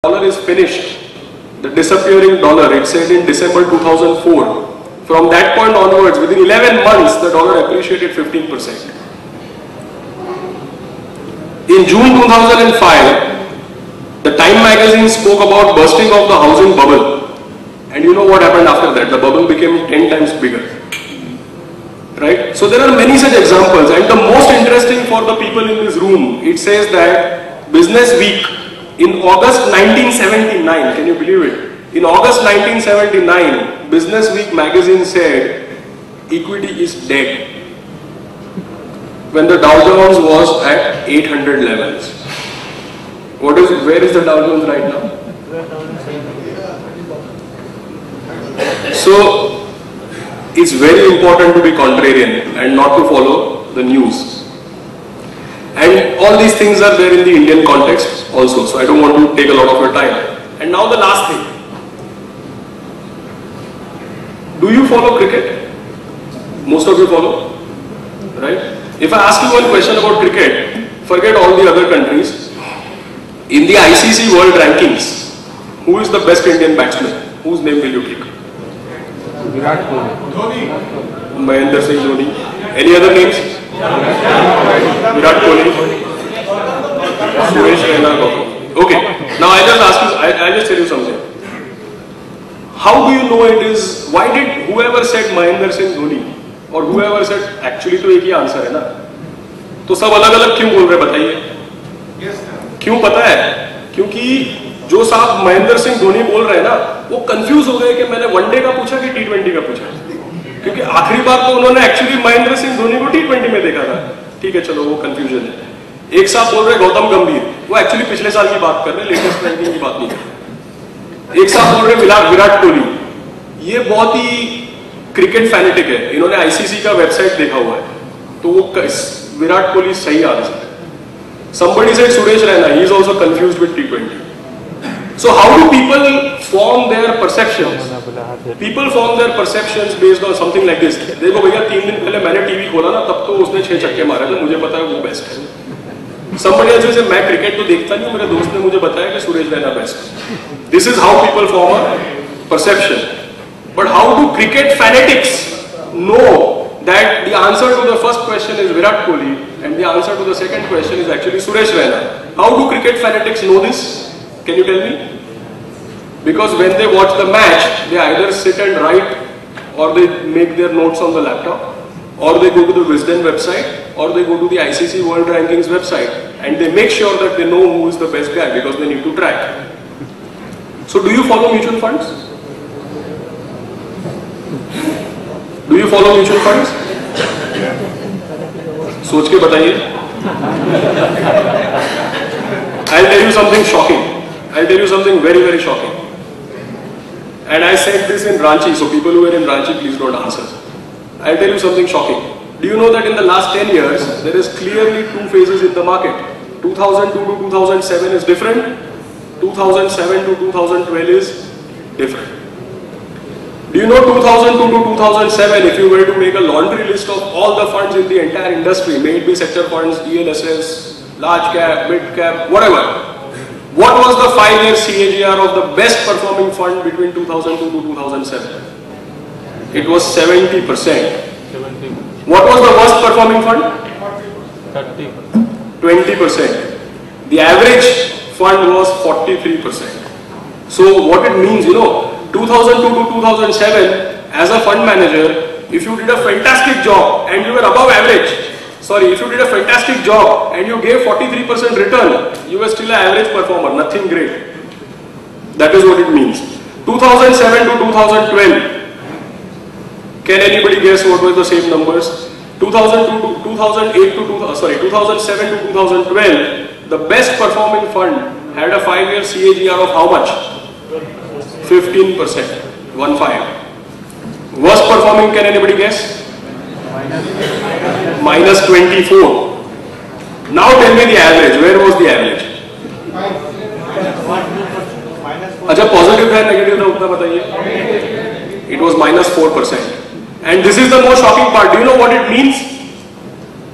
dollar is finished, the disappearing dollar, it said in December 2004. From that point onwards, within 11 months, the dollar appreciated 15%. In June 2005, the Time magazine spoke about bursting of the housing bubble. And you know what happened after that? The bubble became 10 times bigger. Right? So there are many such examples. And the most interesting for the people in this room, it says that Business Week in August 1979, can you believe it? In August 1979, Business Week magazine said, equity is dead. When the Dow Jones was at 800 levels. Where is the Dow Jones right now? So, it's very important to be contrarian and not to follow the news. And all these things are there in the Indian context also, so I don't want to take a lot of your time. And now the last thing. Do you follow cricket? Most of you follow, right? If I ask you one question about cricket, forget all the other countries. In the ICICI World Rankings, who is the best Indian batsman? Whose name will you pick? Virat Kohli. Mahendra Singh Dhoni. Any other names? Virat Kohli. Suresh Raina. Okay. Now I just ask you. I just tell you something. How do you know it is? Why did whoever said Mahendra Singh Dhoni or whoever said actually तो एक ही answer है ना? तो सब अलग अलग क्यों बोल रहे बताइए? क्यों पता है? क्योंकि जो साहब महेंद्र सिंह धोनी बोल रहे हैं ना, वो कंफ्यूज हो गए कि मैंने वनडे का पूछा कि टी20 का पूछा, क्योंकि आखिरी बार तो उन्होंने एक्चुअली महेंद्र सिंह धोनी को टी20 में देखा था. ठीक है, चलो वो कंफ्यूजन है. एक साहब बोल रहे गौतम गंभीर, वो एक्चुअली पिछले साल की बात कर रहे, लेटेस्ट रैंकिंग की बात नहीं कर रहे. एक साहब बोल रहे विराट कोहली. ये बहुत ही क्रिकेट फैनेटिक है, इन्होंने आईसीसी का वेबसाइट देखा हुआ है, तो वो विराट कोहली सही आंसर है. Somebody said Suresh Raina, he is also confused with T20. So how do people form their perceptions? People form their perceptions based on something like this. देखो भैया 3 दिन पहले मैंने टीवी खोला ना, तब तो उसने 6 छक्के मारे थे, मुझे पता है वो बेस्ट है. Somebody else will say मैं क्रिकेट तो देखता नहीं, मेरे दोस्त ने मुझे बताया कि सुरेश रैना बेस्ट है. This is how people form a perception. But how do cricket fanatics know that the answer to the first question is Virat Kohli and the answer to the second question is actually Suresh Raina? How do cricket fanatics know this? Can you tell me? Because when they watch the match, they either sit and write, or they make their notes on the laptop, or they go to the Wisden website, or they go to the ICICI World Rankings website, and they make sure that they know who is the best guy because they need to track. So do you follow mutual funds? Do you follow mutual funds? सोच के बताइए. I'll tell you something shocking. I'll tell you something very, very shocking. And I said this in Ranchi, so people who are in Ranchi, please don't answer. I'll tell you something shocking. Do you know that in the last 10 years, there is clearly 2 phases in the market? 2002 to 2007 is different. 2007 to 2012 is different. Do you know 2002 to 2007, if you were to make a laundry list of all the funds in the entire industry, may it be sector funds, ELSS, large cap, mid cap, whatever, what was the 5-year CAGR of the best performing fund between 2002 to 2007? It was 70%. 70. What was the worst performing fund? 30. 20%. The average fund was 43%. So what it means, you know, 2002 to 2007, as a fund manager, if you did a fantastic job and you were above average, if you did a fantastic job and you gave 43% return, you were still an average performer, nothing great. That is what it means. 2007 to 2012, can anybody guess what were the same numbers? 2007 to 2012, the best performing fund had a 5-year CAGR of how much? 15%. 1-5. Worst performing, can anybody guess? Minus 24. Now tell me the average. Where was the average? अच्छा positive है negative था उतना बताइए. It was minus 4%. And this is the most shocking part. Do you know what it means?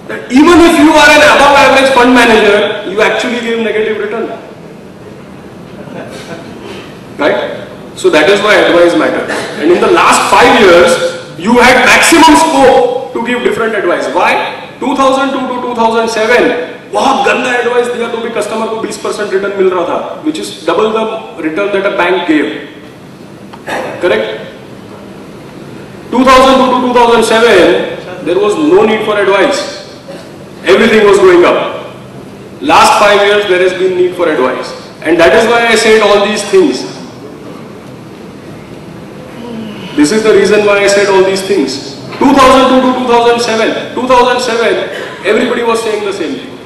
That even if you are an above average fund manager, you actually give negative return. Right? So that is why advice matters. And in the last 5 years, you had maximum scope to give different advice. Why? 2002 to 2007, बहुत गंदा advice दिया तो भी customer को 20% return मिल रहा था, which is double the return that a bank gave. Correct? 2002 to 2007, there was no need for advice. Everything was going up. Last 5 years, there has been need for advice. And that is why I said all these things. This is the reason why I said all these things. 2002 to 2007, everybody was saying the same thing.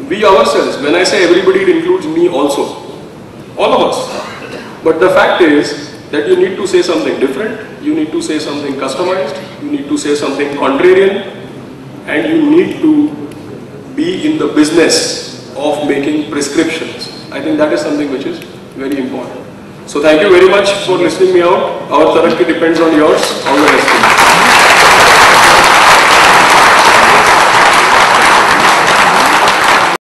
We ourselves, when I say everybody, it includes me also. All of us. But the fact is that you need to say something different, you need to say something customized, you need to say something contrarian, and you need to be in the business of making prescriptions. I think that is something which is very important. So thank you very much for listening me out. Our tarakki depends on yours. All the